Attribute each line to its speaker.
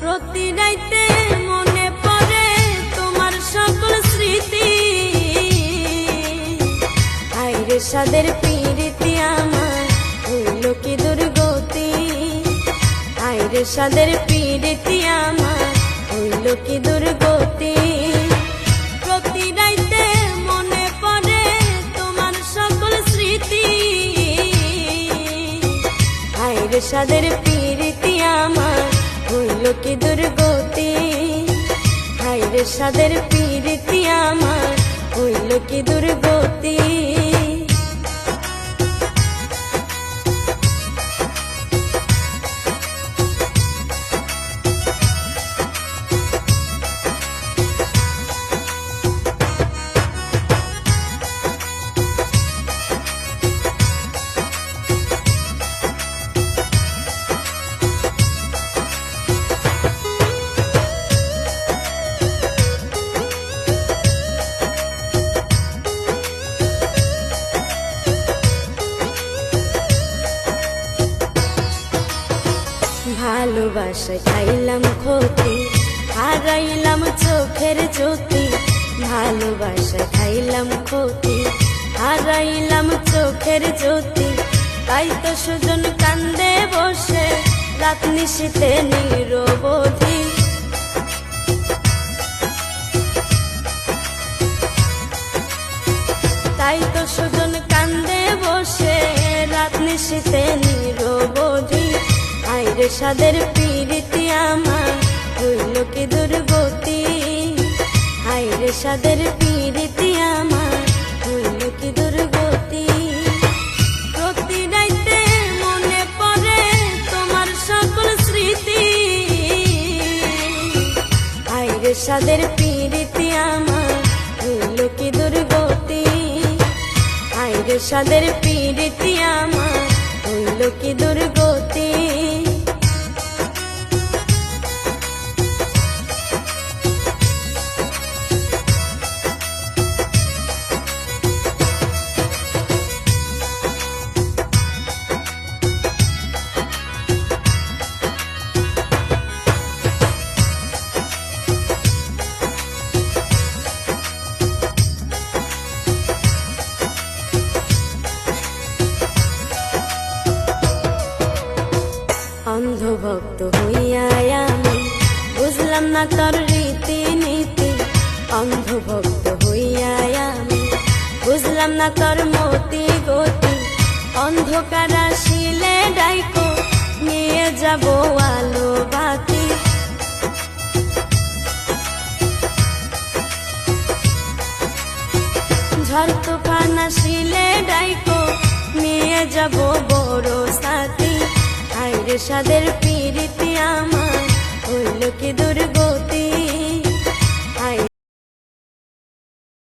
Speaker 1: প্রতি রাইতে মনে পড়ে তোমার সকল স্মৃতি, আইরে সাদের পীড়িতি আমার হইল কি দুর্গতি, আইরে সাদের পীড়িতি আমার হইল কি দুর্গতি। প্রতি রাইতে মনে পড়ে তোমার সকল স্মৃতি, আইরে সাদের পীড়িতি আমার হইল কি দুর্গতি, হায়রে সাদের পীড়িতি আমার হইল কি দুর্গতি। ভালোবাসায় খাইলাম ক্ষতি, হারাইলাম চোখের জ্যোতি, ভালোবাসায় খাইলাম ক্ষতি, হারাইলাম চোখের জ্যোতি। তাই তো সুজন কান্দে বসে রাত নিশীথে নিরবধি, তাই তো সুজন কান্দে বসে রাত নিশীথে নিরবধি, আইরে সাদের পীড়িতি আমার হইল কি দুর্গতি, আইরে সাদের পীড়িতি আমার হইল কি দুর্গতি। প্রতি রাইতে মনে পড়ে তোমার সকল স্মৃতি, আইরে সাদের পীড়িতি আমার হইল কি দুর্গতি, আইরে সাদের পীড়িতি আমার হইল কি দুর্গতি। অন্ধভক্ত হইয়া আমি বুঝলাম না তোর রীতি নীতি, অন্ধভক্ত হইয়া আমি বুঝলাম না তোর মতি গতি, অন্ধকার আসিলে ডাইকো নিয়ে যাব আলো বাতি, ঝড় তুফান আসিলে ডাইকো নিয়ে যাব বড় সাথী, আইরে সাদের পীড়িতি আমার